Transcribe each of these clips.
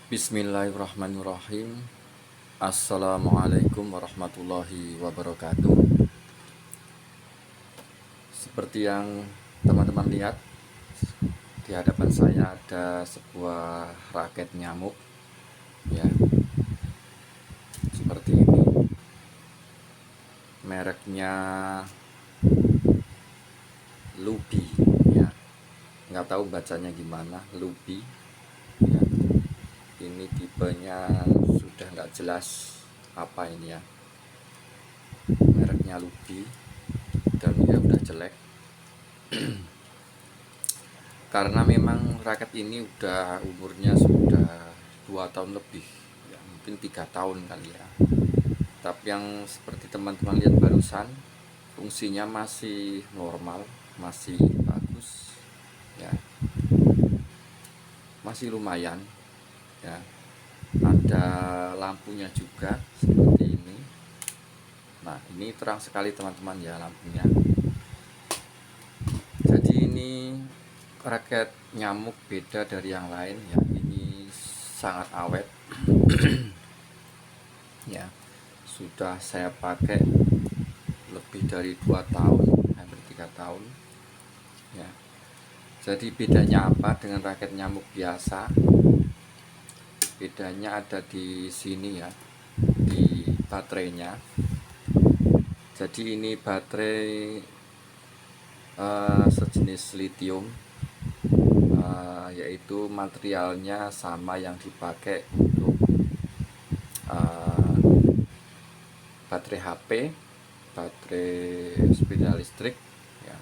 Bismillahirrahmanirrahim. Assalamualaikum warahmatullahi wabarakatuh. Seperti yang teman-teman lihat, di hadapan saya ada sebuah raket nyamuk, ya, seperti ini. Mereknya Lubi, ya. Nggak tahu bacanya gimana, Lubi. Ya. Ini tipenya sudah nggak jelas apa ini ya. Mereknya Lubi dan ya udah jelek. Karena memang raket ini udah umurnya sudah 2 tahun lebih, ya, mungkin 3 tahun kali ya. Tapi yang seperti teman-teman lihat barusan, fungsinya masih normal, masih bagus, ya, masih lumayan, ya. Ada lampunya juga seperti ini. Nah, ini terang sekali teman-teman ya lampunya. Jadi ini raket nyamuk beda dari yang lain ya. Ini sangat awet. Ya, sudah saya pakai lebih dari 2 tahun, hampir 3 tahun. Ya. Jadi bedanya apa dengan raket nyamuk biasa? Bedanya ada di sini ya, di baterainya. Jadi ini baterai sejenis litium, yaitu materialnya sama yang dipakai untuk baterai HP, baterai sepeda listrik, ya,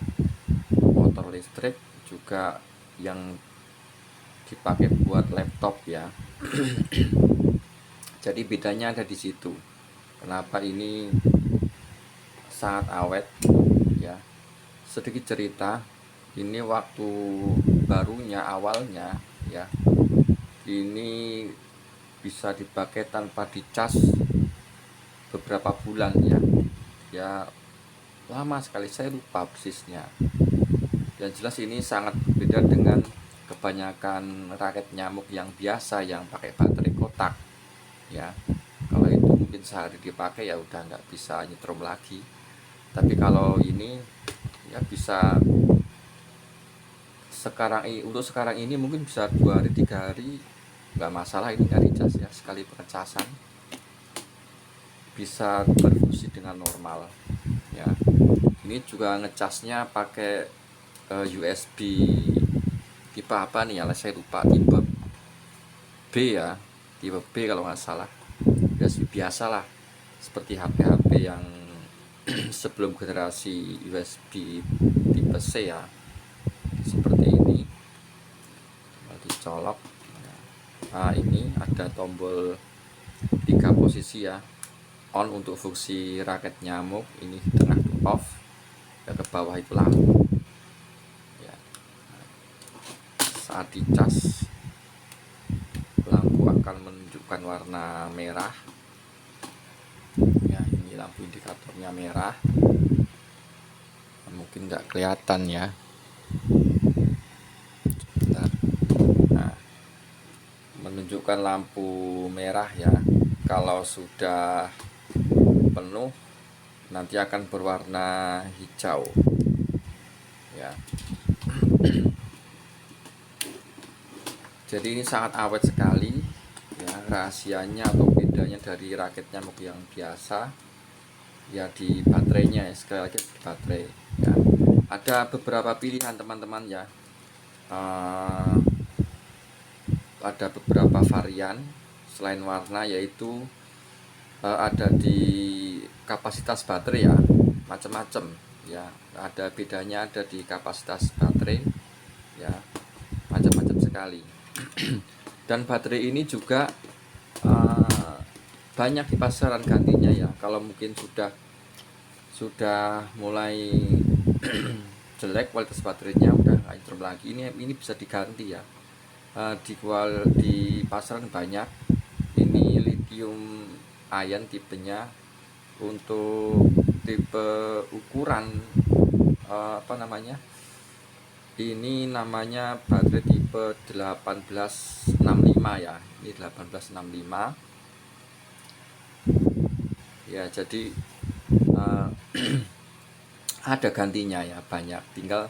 motor listrik, juga yang dipakai buat laptop ya. Jadi bedanya ada di situ. Kenapa ini sangat awet ya. Sedikit cerita, ini waktu barunya awalnya ya, ini bisa dipakai tanpa dicas beberapa bulan ya. Ya lama sekali, saya lupa persisnya. Yang jelas ini sangat berbeda dengan kebanyakan raket nyamuk yang biasa yang pakai baterai kotak ya. Kalau itu mungkin sehari dipakai ya udah nggak bisa nyetrum lagi. Tapi kalau ini ya bisa untuk sekarang ini mungkin bisa 2 hari 3 hari nggak masalah, ini nggak dicas ya. Sekali pengecasan bisa berfungsi dengan normal ya. Ini juga ngecasnya pakai USB tipe apa nih ya, saya lupa, tipe B ya, tipe B kalau nggak salah. USB biasa lah, seperti HP-HP yang sebelum generasi USB tipe C ya, seperti ini. Dicolok. Nah, ini ada tombol 3 posisi ya. On untuk fungsi raket nyamuk, ini di tengah itu off, ya, ke bawah itu lampu ya. Saat dicas, lampu akan menunjukkan warna merah ya. Ini lampu indikatornya merah, mungkin nggak kelihatan ya. Bentar. Nah, menunjukkan lampu merah ya. Kalau sudah penuh nanti akan berwarna hijau ya. Jadi ini sangat awet sekali ya. Rahasianya atau bedanya dari raket nyamuk yang biasa ya di baterainya ya. Sekali lagi di baterai ya. Ada beberapa pilihan teman-teman ya. Ada beberapa varian selain warna, yaitu ada di kapasitas baterai ya, macam-macam ya. Ada bedanya, ada di kapasitas baterai ya, macam-macam sekali. Dan baterai ini juga banyak di pasaran gantinya ya. Kalau mungkin sudah mulai jelek kualitas baterainya, udah nggak nyetrum lagi, ini bisa diganti ya. Di pasaran banyak. Ini lithium ion tipenya. Untuk tipe ukuran Ini namanya baterai tipe 1865 ya. Ini 1865. Ya, jadi uh, ada gantinya ya, banyak. Tinggal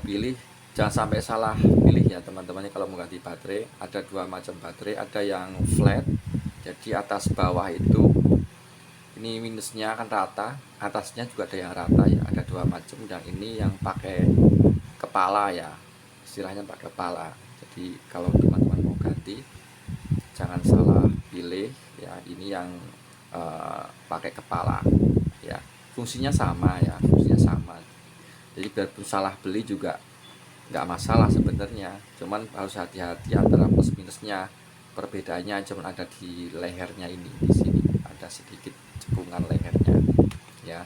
pilih, jangan sampai salah pilih ya teman-teman. Kalau mau ganti baterai, ada dua macam baterai. Ada yang flat, jadi atas bawah itu ini minusnya kan rata, atasnya juga ada yang rata ya. Ada dua macam. Dan ini yang pakai kepala ya, istilahnya pakai kepala. Jadi kalau teman-teman mau ganti, jangan salah pilih ya. Ini yang pakai kepala ya. Fungsinya sama ya, fungsinya sama. Jadi biarpun salah beli juga nggak masalah sebenarnya. Cuman harus hati-hati antara plus minusnya. Perbedaannya cuma ada di lehernya ini, di sini ada sedikit cekungan lehernya ya.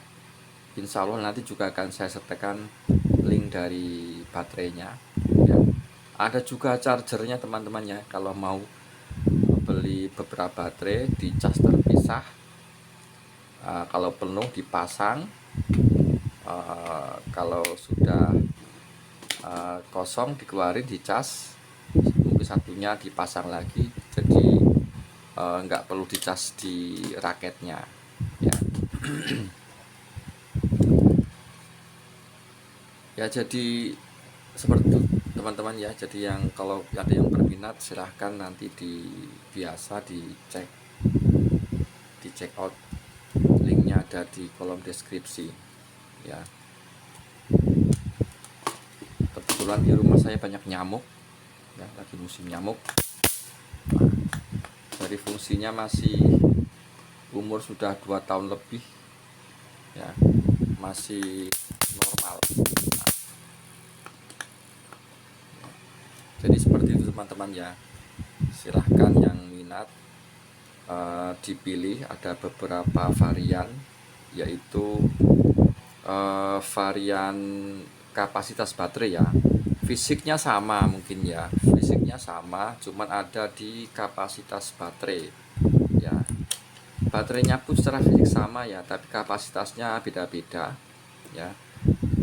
Insya Allah nanti juga akan saya sertakan link dari baterainya ya. Ada juga chargernya teman-teman ya. Kalau mau beli beberapa baterai di cas terpisah, kalau penuh dipasang, kalau sudah kosong dikeluarin dicas, mungkin satunya dipasang lagi. Jadi nggak perlu dicas di raketnya ya. Ya, jadi seperti itu teman-teman ya. Jadi yang kalau ada yang berminat silahkan nanti biasa di check out, linknya ada di kolom deskripsi ya. Kebetulan di rumah saya banyak nyamuk ya, lagi musim nyamuk. Nah, dari fungsinya masih umur sudah 2 tahun lebih ya, masih normal. Nah, jadi seperti itu teman-teman ya. Silahkan yang minat dipilih. Ada beberapa varian, yaitu varian kapasitas baterai ya. Fisiknya sama mungkin ya, fisiknya sama, cuman ada di kapasitas baterai ya. Baterainya pun secara fisik sama ya, tapi kapasitasnya beda-beda ya.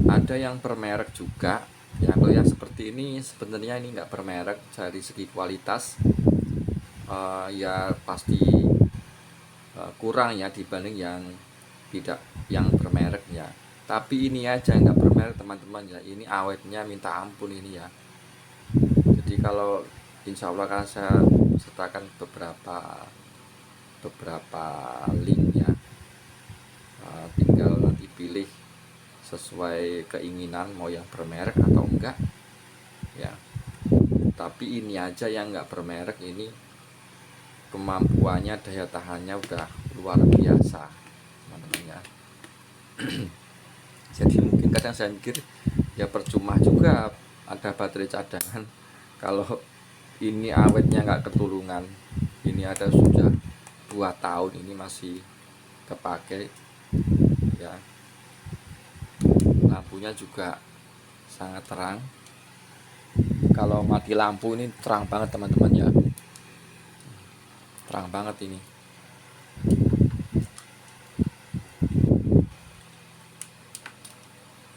Ada yang bermerek juga ya. Kalau yang seperti ini sebenarnya ini nggak bermerek. Dari segi kualitas ya pasti kurang ya dibanding yang tidak, yang bermerek ya. Tapi ini aja nggak bermerek teman-teman ya, ini awetnya minta ampun ini ya. Jadi kalau insya Allah kan saya sertakan beberapa link ya. Tinggal nanti pilih sesuai keinginan mau yang bermerek atau enggak ya. Tapi ini aja yang nggak bermerek ini kemampuannya, daya tahannya udah luar biasa teman-teman ya. Jadi mungkin kadang saya mikir ya percuma juga ada baterai cadangan kalau ini awetnya nggak ketulungan. Ini ada sudah 2 tahun ini masih kepake ya. Lampunya juga sangat terang. Kalau mati lampu ini terang banget teman-teman ya, terang banget ini.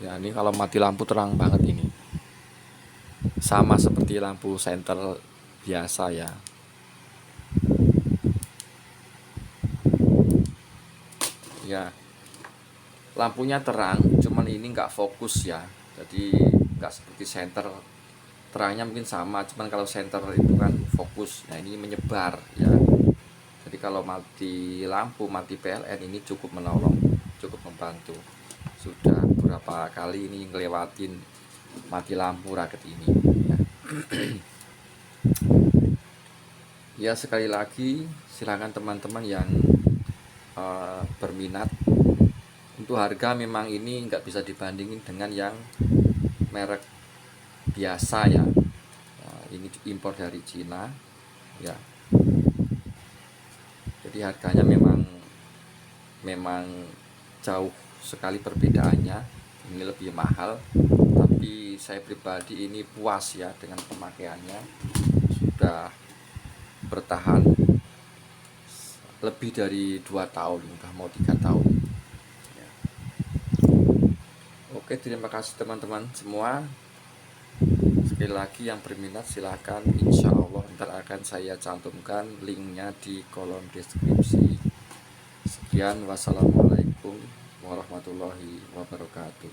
Ya, ini kalau mati lampu terang banget ini. Sama seperti lampu senter biasa ya. Ya, lampunya terang, cuman ini nggak fokus ya. Jadi nggak seperti senter, terangnya mungkin sama, cuman kalau senter itu kan fokus. Nah, ini menyebar ya. Jadi kalau mati lampu, mati PLN ini cukup menolong, cukup membantu. Sudah beberapa kali ini ngelewatin mati lampu raket ini ya. Ya, sekali lagi silakan teman-teman yang berminat. Untuk harga memang ini nggak bisa dibandingin dengan yang merek biasa ya. Ini impor dari Cina ya. Jadi harganya memang jauh sekali perbedaannya. Ini lebih mahal, tapi saya pribadi ini puas ya dengan pemakaiannya. Sudah bertahan lebih dari 2 tahun, udah mau 3 tahun ya. Oke, terima kasih teman-teman semua. Sekali lagi yang berminat silahkan, insya Allah ntar akan saya cantumkan linknya di kolom deskripsi. Sekian, wassalamualaikum warahmatullahi wabarakatuh.